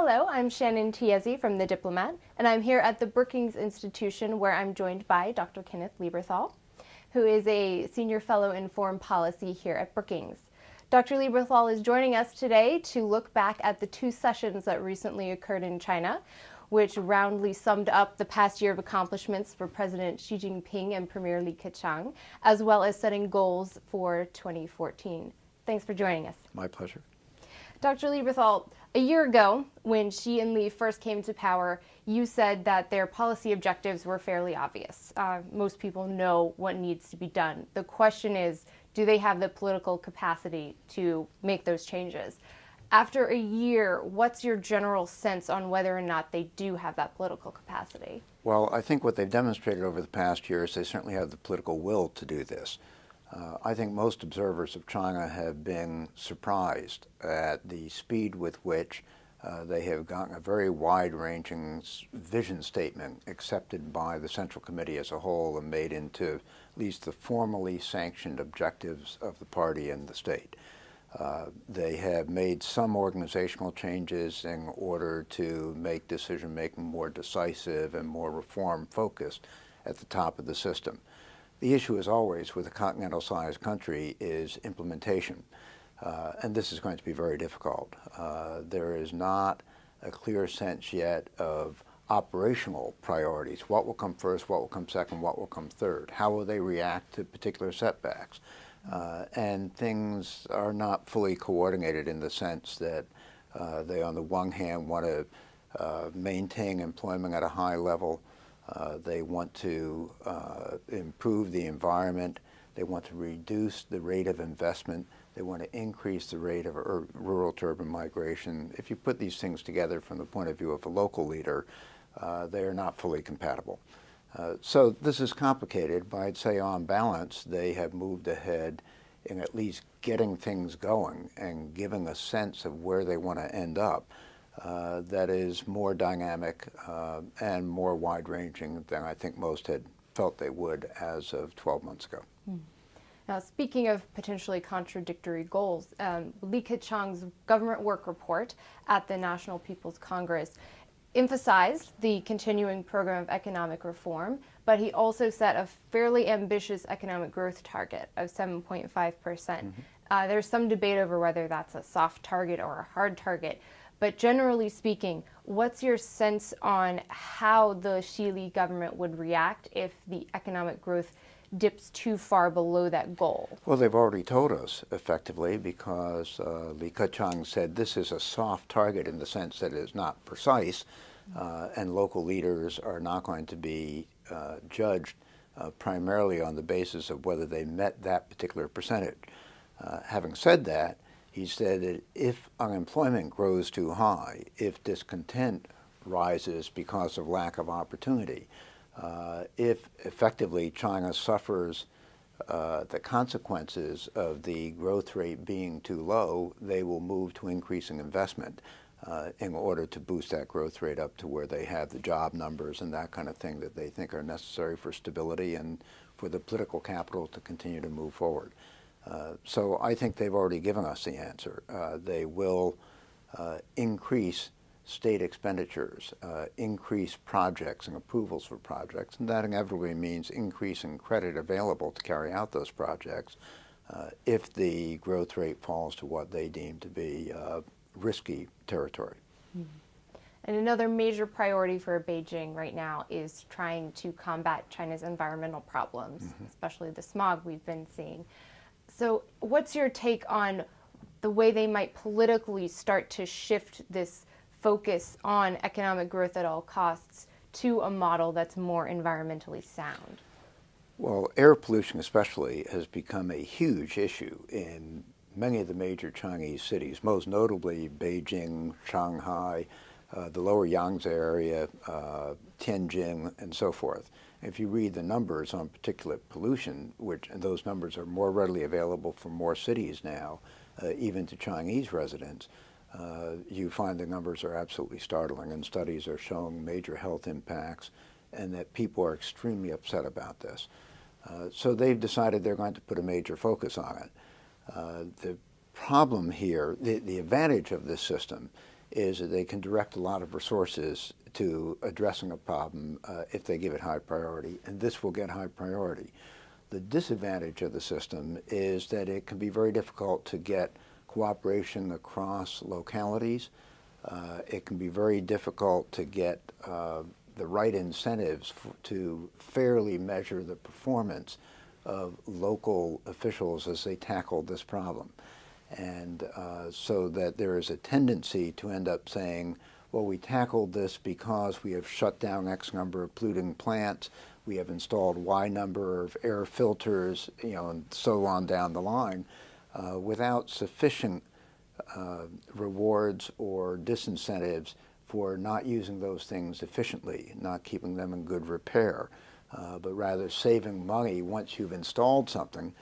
Hello, I'm Shannon Tiezi from the Diplomat, and I'm here at the Brookings Institution where I'm joined by Dr. Kenneth Lieberthal, who is a Senior Fellow in Foreign Policy here at Brookings. Dr. Lieberthal is joining us today to look back at the two sessions that recently occurred in China, which roundly summed up the past year of accomplishments for President Xi Jinping and Premier Keqiang, as well as setting goals for 2014. Thanks for joining us. My pleasure. Dr. Lieberthal, a year ago, when Xi and Li first came to power, you said that their policy objectives were fairly obvious. Most people know what needs to be done. The question is, do they have the political capacity to make those changes? After a year, what's your general sense on whether or not they do have that political capacity? Well, I think what they've demonstrated over the past year is they certainly have the political will to do this. I think most observers of China have been surprised at the speed with which they have gotten a very wide-ranging vision statement accepted by the Central Committee as a whole and made into at least the formally sanctioned objectives of the party and the state. They have made some organizational changes in order to make decision-making more decisive and more reform-focused at the top of the system. The issue, as always, with a continental-sized country is implementation, and this is going to be very difficult. There is not a clear sense yet of operational priorities. What will come first, what will come second, what will come third? How will they react to particular setbacks? And things are not fully coordinated in the sense that they, on the one hand, want to maintain employment at a high level. They want to improve the environment. They want to reduce the rate of investment. They want to increase the rate of rural to urban migration. If you put these things together from the point of view of a local leader, they are not fully compatible. So this is complicated, but I'd say on balance, they have moved ahead in at least getting things going and giving a sense of where they want to end up. That is more dynamic and more wide-ranging than I think most had felt they would as of 12 months ago. Now, speaking of potentially contradictory goals, Li Keqiang's government work report at the National People's Congress emphasized the continuing program of economic reform, but he also set a fairly ambitious economic growth target of 7.5%. There's some debate over whether that's a soft target or a hard target. But generally speaking, what's your sense on how the Xi-Li government would react if the economic growth dips too far below that goal? Well, they've already told us effectively because Li Keqiang said this is a soft target in the sense that it is not precise, and local leaders are not going to be judged primarily on the basis of whether they met that particular percentage. Having said that, he said that if unemployment grows too high, if discontent rises because of lack of opportunity, if effectively China suffers the consequences of the growth rate being too low, they will move to increasing investment in order to boost that growth rate up to where they have the job numbers and that kind of thing that they think are necessary for stability and for the political capital to continue to move forward. So I think they've already given us the answer. They will increase state expenditures, increase projects and approvals for projects, and that inevitably means increasing credit available to carry out those projects if the growth rate falls to what they deem to be risky territory. And another major priority for Beijing right now is trying to combat China's environmental problems, especially the smog we've been seeing. So what's your take on the way they might politically start to shift this focus on economic growth at all costs to a model that's more environmentally sound? Well, air pollution especially has become a huge issue in many of the major Chinese cities, most notably Beijing, Shanghai, the lower Yangtze area, Tianjin, and so forth. If you read the numbers on particulate pollution, and those numbers are more readily available for more cities now, even to Chinese residents, you find the numbers are absolutely startling, and studies are showing major health impacts, and that people are extremely upset about this. So they've decided they're going to put a major focus on it. The problem here, the advantage of this system is that they can direct a lot of resources to addressing a problem if they give it high priority, and this will get high priority. The disadvantage of the system is that it can be very difficult to get cooperation across localities. It can be very difficult to get the right incentives to fairly measure the performance of local officials as they tackle this problem. And so that there is a tendency to end up saying, well, we tackled this because we have shut down X number of polluting plants, we have installed Y number of air filters, and so on down the line, without sufficient rewards or disincentives for not using those things efficiently, not keeping them in good repair, but rather saving money once you've installed something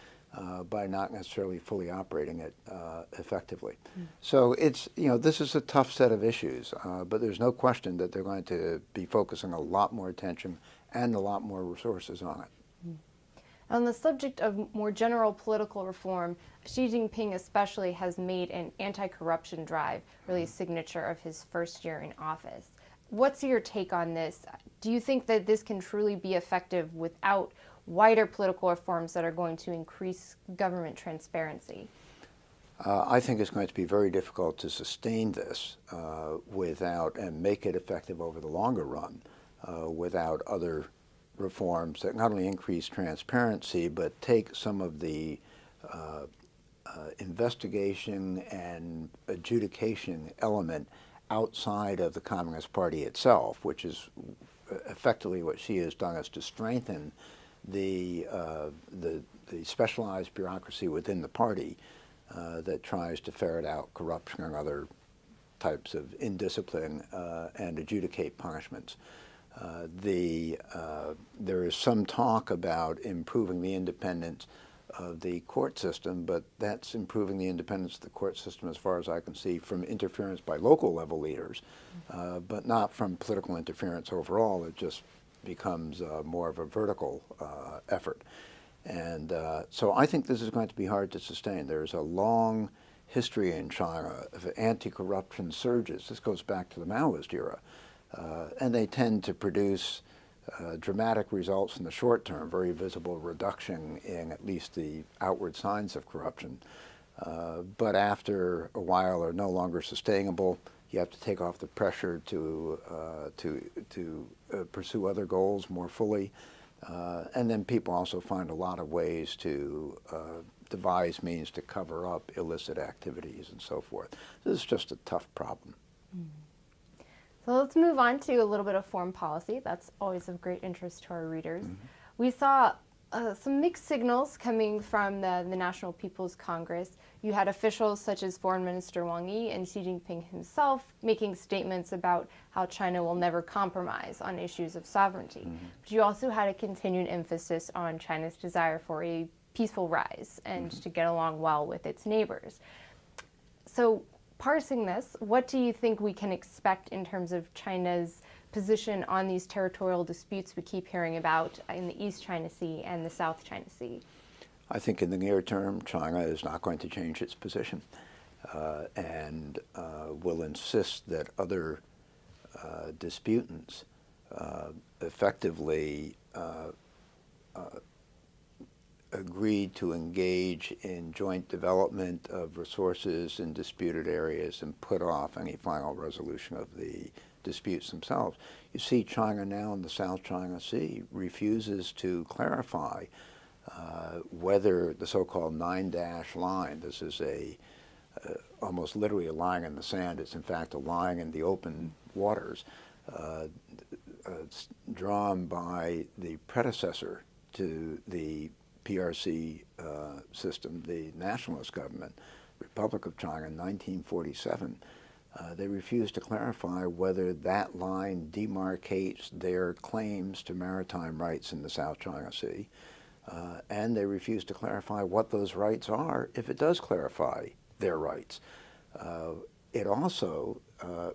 by not necessarily fully operating it effectively. So it's, this is a tough set of issues, but there's no question that they're going to be focusing a lot more attention and a lot more resources on it. On the subject of more general political reform, Xi Jinping especially has made an anti-corruption drive really a signature of his first year in office. What's your take on this? Do you think that this can truly be effective without wider political reforms that are going to increase government transparency? I think it's going to be very difficult to sustain this without, and make it effective over the longer run, without other reforms that not only increase transparency, but take some of the investigation and adjudication element outside of the Communist Party itself, which is effectively what Xi has done, is to strengthen the specialized bureaucracy within the party that tries to ferret out corruption and other types of indiscipline and adjudicate punishments. There is some talk about improving the independence of the court system, but that's improving the independence of the court system, as far as I can see, from interference by local level leaders, but not from political interference overall. It just becomes more of a vertical effort. And so I think this is going to be hard to sustain. There's a long history in China of anti-corruption surges. This goes back to the Maoist era. And they tend to produce dramatic results in the short term, very visible reduction in at least the outward signs of corruption. But after a while are no longer sustainable. You have to take off the pressure to pursue other goals more fully. And then people also find a lot of ways to devise means to cover up illicit activities and so forth. This is just a tough problem. So let's move on to a little bit of foreign policy. That's always of great interest to our readers. We saw some mixed signals coming from the National People's Congress. You had officials such as Foreign Minister Wang Yi and Xi Jinping himself making statements about how China will never compromise on issues of sovereignty. But you also had a continued emphasis on China's desire for a peaceful rise and to get along well with its neighbors. So parsing this, what do you think we can expect in terms of China's position on these territorial disputes we keep hearing about in the East China Sea and the South China Sea? I think in the near term, China is not going to change its position and will insist that other disputants effectively agreed to engage in joint development of resources in disputed areas and put off any final resolution of the disputes themselves. You see China now in the South China Sea refuses to clarify whether the so-called 9-dash line, this is almost literally a line in the sand, it's in fact a line in the open waters, drawn by the predecessor to the PRC system, the nationalist government, Republic of China in 1947, they refused to clarify whether that line demarcates their claims to maritime rights in the South China Sea, and they refused to clarify what those rights are if it does clarify their rights. It also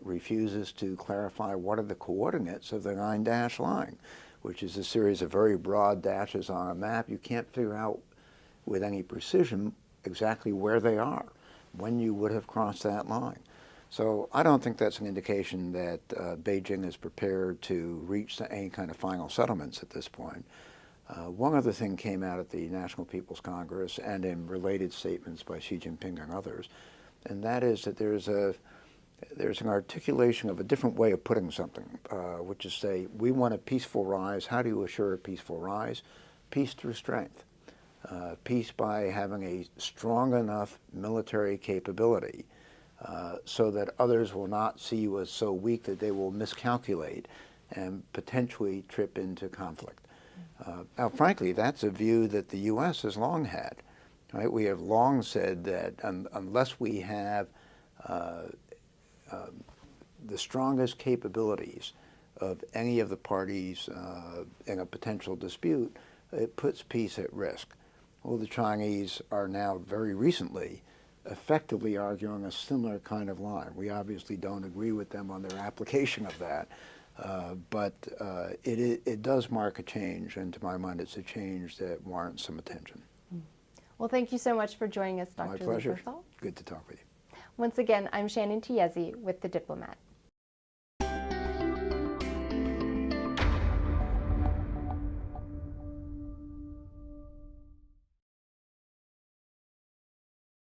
refuses to clarify what are the coordinates of the 9-dash line, which is a series of very broad dashes on a map. You can't figure out with any precision exactly where they are, when you would have crossed that line. So I don't think that's an indication that Beijing is prepared to reach any kind of final settlements at this point. One other thing came out at the National People's Congress and in related statements by Xi Jinping and others, and that is that there's an articulation of a different way of putting something, which is say, we want a peaceful rise. How do you assure a peaceful rise? Peace through strength. Peace by having a strong enough military capability so that others will not see you as so weak that they will miscalculate and potentially trip into conflict. Now, frankly, that's a view that the U.S. has long had. Right? We have long said that unless we have the strongest capabilities of any of the parties in a potential dispute, it puts peace at risk. Well, the Chinese are now very recently effectively arguing a similar kind of line. We obviously don't agree with them on their application of that, but it does mark a change, and to my mind it's a change that warrants some attention. Well, thank you so much for joining us, Dr. My pleasure. Lieberthal. Good to talk with you. Once again, I'm Shannon Tiezi with The Diplomat.